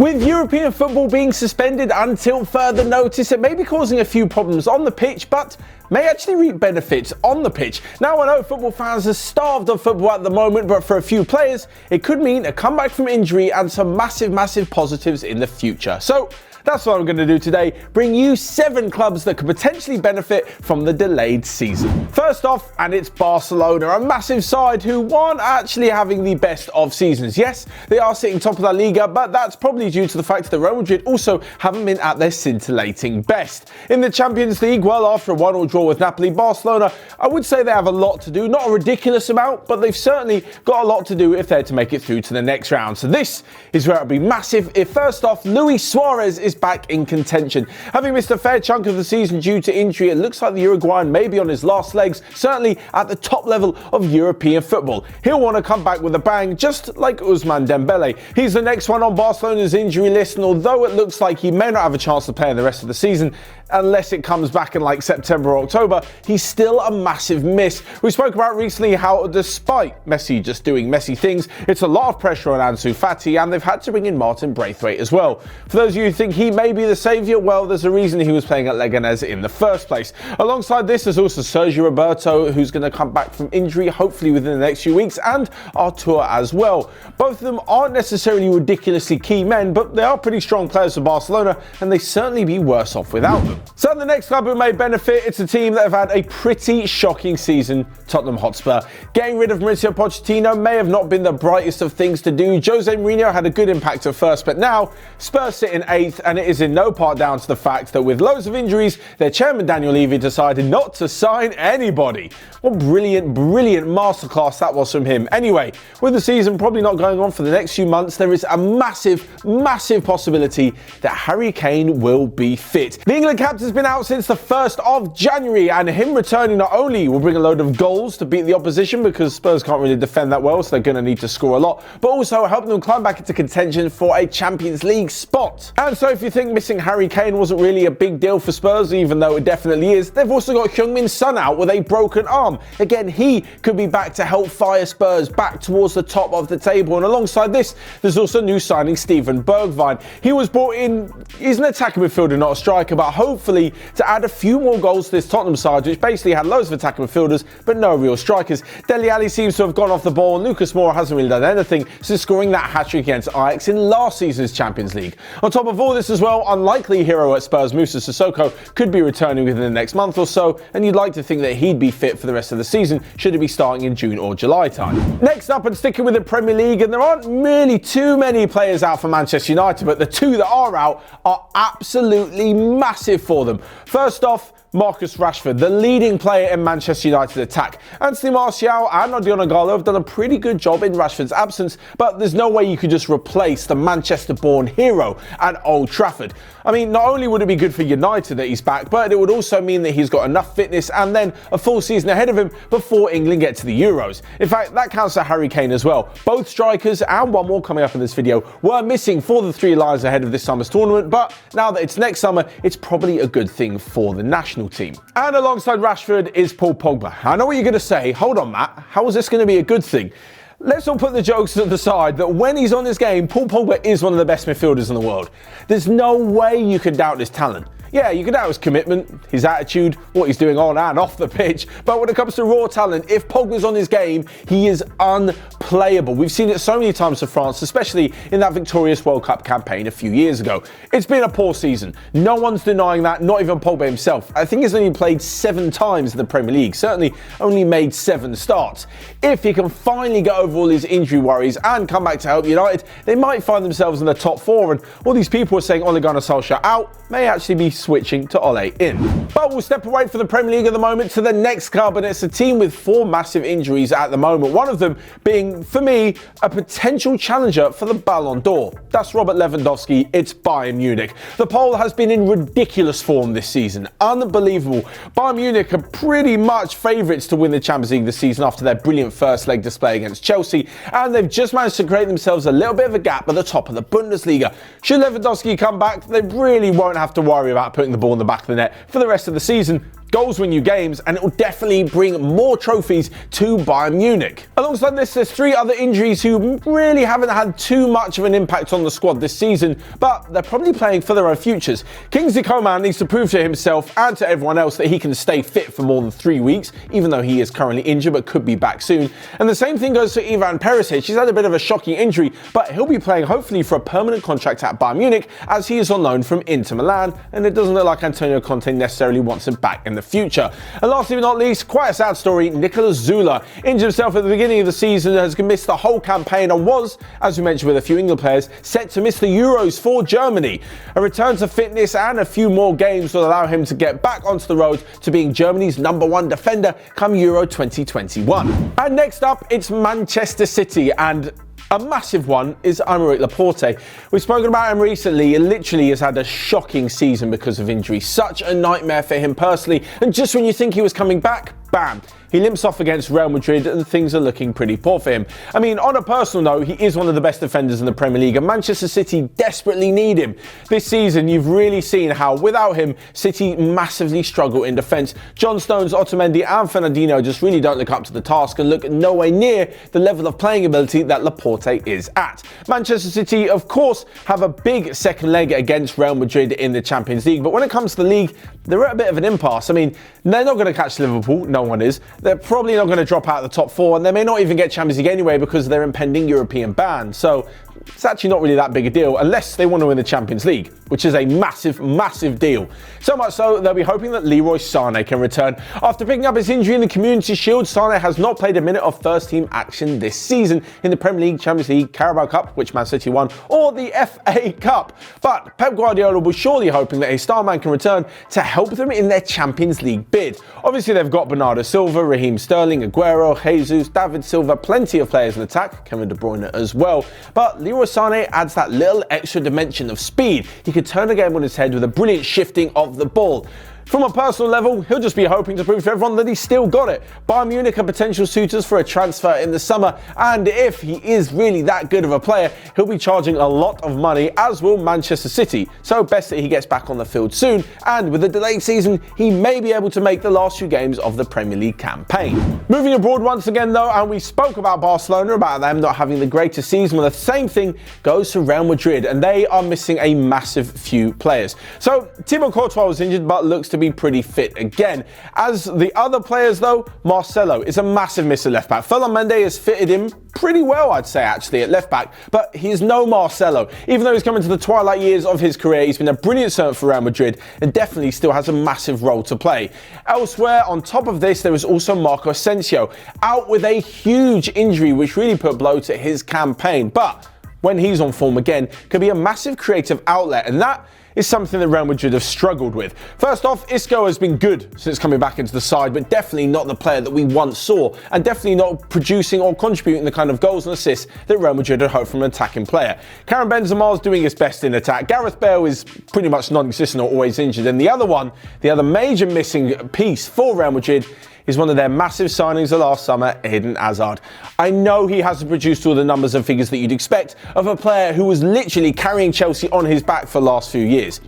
With European football being suspended until further notice, it may be causing a few problems on the pitch, but may actually reap benefits on the pitch. Now, I know football fans are starved of football at the moment, but for a few players, it could mean a comeback from injury and some massive positives in the future. So that's what I'm going to do today, bring you 7 clubs that could potentially benefit from the delayed season. First off, and it's Barcelona, a massive side who aren't actually having the best of seasons. Yes, they are sitting top of La Liga, but that's probably due to the fact that Real Madrid also haven't been at their scintillating best. In the Champions League, well, after a 1-1 draw with Napoli, Barcelona, I would say they have a lot to do. Not a ridiculous amount, but they've certainly got a lot to do if they're to make it through to the next round. So this is where it'll be massive if, first off, Luis Suarez is back in contention. Having missed a fair chunk of the season due to injury, it looks like the Uruguayan may be on his last legs, certainly at the top level of European football. He'll want to come back with a bang, just like Ousmane Dembele. He's the next one on Barcelona's injury list, and although it looks like he may not have a chance to play in the rest of the season, unless it comes back in like September or October, he's still a massive miss. We spoke about recently how, despite Messi just doing Messi things, it's a lot of pressure on Ansu Fati, and they've had to bring in Martin Braithwaite as well. For those of you who think he may be the saviour, well, there's a reason he was playing at Leganés in the first place. Alongside this, there's also Sergio Roberto, who's going to come back from injury, hopefully within the next few weeks, and Artur as well. Both of them aren't necessarily ridiculously key men, but they are pretty strong players for Barcelona, and they certainly be worse off without them. So the next club who may benefit, it's a team that have had a pretty shocking season, Tottenham Hotspur. Getting rid of Mauricio Pochettino may have not been the brightest of things to do. Jose Mourinho had a good impact at first, but now Spurs sit in 8th, and it is in no part down to the fact that with loads of injuries, their chairman Daniel Levy decided not to sign anybody. What brilliant masterclass that was from him. Anyway, with the season probably not going on for the next few months, there is a massive possibility that Harry Kane will be fit. The England captain's been out since the 1st of January, and him returning not only will bring a load of goals to beat the opposition, because Spurs can't really defend that well, so they're going to need to score a lot, but also help them climb back into contention for a Champions League spot. And so if you think missing Harry Kane wasn't really a big deal for Spurs, even though it definitely is, they've also got Heung-min Son out with a broken arm. Again, he could be back to help fire Spurs back towards the top of the table. And alongside this, there's also new signing Steven Bergwijn. He was brought in, he's an attacking midfielder, not a striker, but hopefully to add a few more goals to this Tottenham side, which basically had loads of attacking midfielders, but no real strikers. Dele Alli seems to have gone off the ball, and Lucas Moura hasn't really done anything since scoring that hat-trick against Ajax in last season's Champions League. On top of all this as well, unlikely hero at Spurs, Moussa Sissoko, could be returning within the next month or so, and you'd like to think that he'd be fit for the rest of the season, should it be starting in June or July time. Next up, and sticking with the Premier League, and there aren't really too many players out for Manchester United, but the 2 that are out are absolutely massive for them. First off, Marcus Rashford, the leading player in Manchester United attack. Anthony Martial and Odion Ighalo have done a pretty good job in Rashford's absence, but there's no way you could just replace the Manchester-born hero at Old Trafford. I mean, not only would it be good for United that he's back, but it would also mean that he's got enough fitness and then a full season ahead of him before England get to the Euros. In fact, that counts for Harry Kane as well. Both strikers, and one more coming up in this video, were missing for the 3 Lions ahead of this summer's tournament, but now that it's next summer, it's probably a good thing for the national team. And alongside Rashford is Paul Pogba. I know what you're going to say. Hold on, Matt. How is this going to be a good thing? Let's all put the jokes to the side that when he's on his game, Paul Pogba is one of the best midfielders in the world. There's no way you can doubt his talent. Yeah, you can doubt his commitment, his attitude, what he's doing on and off the pitch, but when it comes to raw talent, if Pogba's on his game, he is unplayable. We've seen it so many times for France, especially in that victorious World Cup campaign a few years ago. It's been a poor season. No one's denying that, not even Pogba himself. I think he's only played 7 times in the Premier League, certainly only made 7 starts. If he can finally get over all his injury worries and come back to help United, they might find themselves in the top 4, and all these people are saying Ole Gunnar Solskjaer out may actually be switching to Ole in. But we'll step away from the Premier League at the moment to the next club, and it's a team with 4 massive injuries at the moment. One of them being, for me, a potential challenger for the Ballon d'Or. That's Robert Lewandowski. It's Bayern Munich. The Pole has been in ridiculous form this season. Unbelievable. Bayern Munich are pretty much favourites to win the Champions League this season after their brilliant first leg display against Chelsea, and they've just managed to create themselves a little bit of a gap at the top of the Bundesliga. Should Lewandowski come back, they really won't have to worry about putting the ball in the back of the net for the rest of the season. goals win you games, and it will definitely bring more trophies to Bayern Munich. Alongside this, there's 3 other injuries who really haven't had too much of an impact on the squad this season, but they're probably playing for their own futures. Kingsley Coman needs to prove to himself and to everyone else that he can stay fit for more than 3 weeks, even though he is currently injured but could be back soon. And the same thing goes for Ivan Perisic. He's had a bit of a shocking injury, but he'll be playing hopefully for a permanent contract at Bayern Munich, as he is on loan from Inter Milan, and it doesn't look like Antonio Conte necessarily wants him back in the future. And lastly but not least, quite a sad story, Nicolas Zula injured himself at the beginning of the season, has missed the whole campaign, and was, as we mentioned with a few England players, set to miss the Euros for Germany. A return to fitness and a few more games will allow him to get back onto the road to being Germany's #1 defender come Euro 2021. And next up, it's Manchester City, and a massive one is Aymeric Laporte. We've spoken about him recently. He literally has had a shocking season because of injury. Such a nightmare for him personally. And just when you think he was coming back, bam, he limps off against Real Madrid and things are looking pretty poor for him. I mean, on a personal note, he is one of the best defenders in the Premier League, and Manchester City desperately need him. This season, you've really seen how, without him, City massively struggle in defence. John Stones, Otamendi and Fernandinho just really don't look up to the task and look nowhere near the level of playing ability that Laporte is at. Manchester City, of course, have a big second leg against Real Madrid in the Champions League, but when it comes to the league, they're at a bit of an impasse. I mean, they're not going to catch Liverpool, no one is. They're probably not going to drop out of the top 4, and they may not even get Champions League anyway because of their impending European ban. So it's actually not really that big a deal unless they want to win the Champions League, which is a massive, massive deal. So much so, they'll be hoping that Leroy Sané can return. After picking up his injury in the Community Shield, Sané has not played a minute of first-team action this season in the Premier League, Champions League, Carabao Cup, which Man City won, or the FA Cup. But Pep Guardiola was surely hoping that a star man can return to help them in their Champions League bid. Obviously, they've got Bernardo Silva, Raheem Sterling, Aguero, Jesus, David Silva, plenty of players in attack, Kevin De Bruyne as well. But Leroy Sané adds that little extra dimension of speed. He could turn a game on his head with a brilliant shifting of the ball. From a personal level, he'll just be hoping to prove to everyone that he's still got it. Bayern Munich are potential suitors for a transfer in the summer, and if he is really that good of a player, he'll be charging a lot of money, as will Manchester City. So best that he gets back on the field soon, and with a delayed season, he may be able to make the last few games of the Premier League campaign. Moving abroad once again though, and we spoke about Barcelona, about them not having the greatest season. Well, the same thing goes to Real Madrid, and they are missing a massive few players. So Thibaut Courtois was injured, but looks to be pretty fit again. As the other players though, Marcelo is a massive miss at left back. Ferland Mendy has fitted him pretty well, I'd say, actually, at left back, but he is no Marcelo. Even though he's coming to the twilight years of his career, he's been a brilliant servant for Real Madrid and definitely still has a massive role to play. Elsewhere, on top of this, there is also Marco Asensio, out with a huge injury which really put a blow to his campaign, but when he's on form again, could be a massive creative outlet, and that is something that Real Madrid have struggled with. First off, Isco has been good since coming back into the side, but definitely not the player that we once saw, and definitely not producing or contributing the kind of goals and assists that Real Madrid had hoped from an attacking player. Karim Benzema is doing his best in attack. Gareth Bale is pretty much non-existent or always injured, and the other major missing piece for Real Madrid is one of their massive signings of last summer, Eden Hazard. I know he hasn't produced all the numbers and figures that you'd expect of a player who was literally carrying Chelsea on his back for the last few years.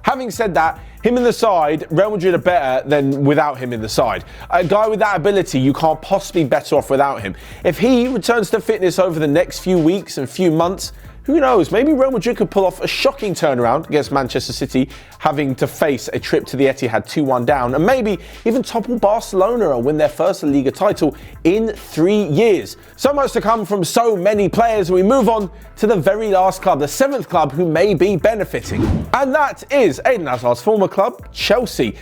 Having said that, him in the side, Real Madrid are better than without him in the side. A guy with that ability, you can't possibly be better off without him. If he returns to fitness over the next few weeks and few months, who knows, maybe Real Madrid could pull off a shocking turnaround against Manchester City, having to face a trip to the Etihad 2-1 down, and maybe even topple Barcelona and win their first La Liga title in 3 years. So much to come from so many players. We move on to the very last club, the 7th club who may be benefiting. And that is Eden Hazard's former club, Chelsea.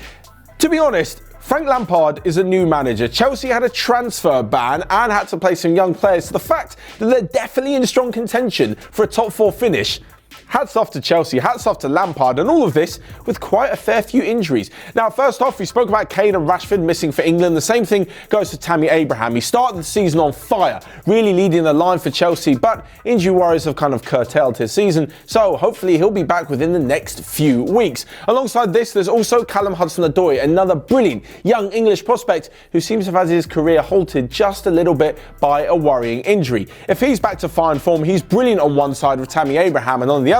To be honest, Frank Lampard is a new manager. Chelsea had a transfer ban and had to play some young players. So the fact that they're definitely in strong contention for a top 4 finish, hats off to Chelsea, hats off to Lampard, and all of this with quite a fair few injuries. Now, first off, we spoke about Kane and Rashford missing for England. The same thing goes to Tammy Abraham. He started the season on fire, really leading the line for Chelsea, but injury worries have kind of curtailed his season, so hopefully he'll be back within the next few weeks. Alongside this, there's also Callum Hudson-Odoi, another brilliant young English prospect who seems to have had his career halted just a little bit by a worrying injury. If he's back to fine form, he's brilliant on one side with Tammy Abraham, and on the other,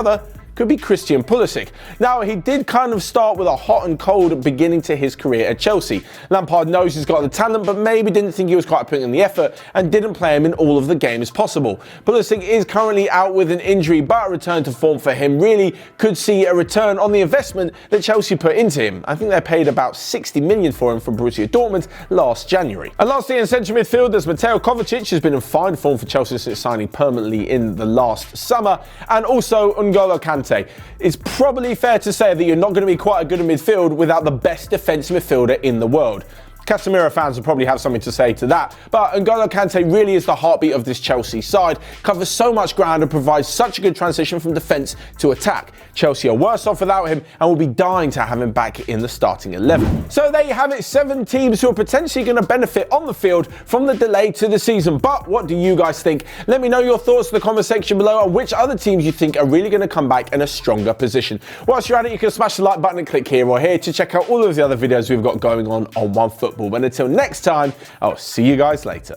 could be Christian Pulisic. Now, he did kind of start with a hot and cold beginning to his career at Chelsea. Lampard knows he's got the talent, but maybe didn't think he was quite putting in the effort and didn't play him in all of the games possible. Pulisic is currently out with an injury, but a return to form for him really could see a return on the investment that Chelsea put into him. I think they paid about 60 million for him from Borussia Dortmund last January. And lastly, in central midfielders, Mateo Kovacic has been in fine form for Chelsea since signing permanently in the last summer, and also N'Golo Kante. It's probably fair to say that you're not going to be quite a good in midfield without the best defensive midfielder in the world. Casemiro fans will probably have something to say to that, but N'Golo Kante really is the heartbeat of this Chelsea side, covers so much ground and provides such a good transition from defence to attack. Chelsea are worse off without him and will be dying to have him back in the starting 11. So there you have it, 7 teams who are potentially going to benefit on the field from the delay to the season. But what do you guys think? Let me know your thoughts in the comment section below and which other teams you think are really going to come back in a stronger position. Whilst you're at it, you can smash the like button and click here or here to check out all of the other videos we've got going on Onefootball. But until next time, I'll see you guys later.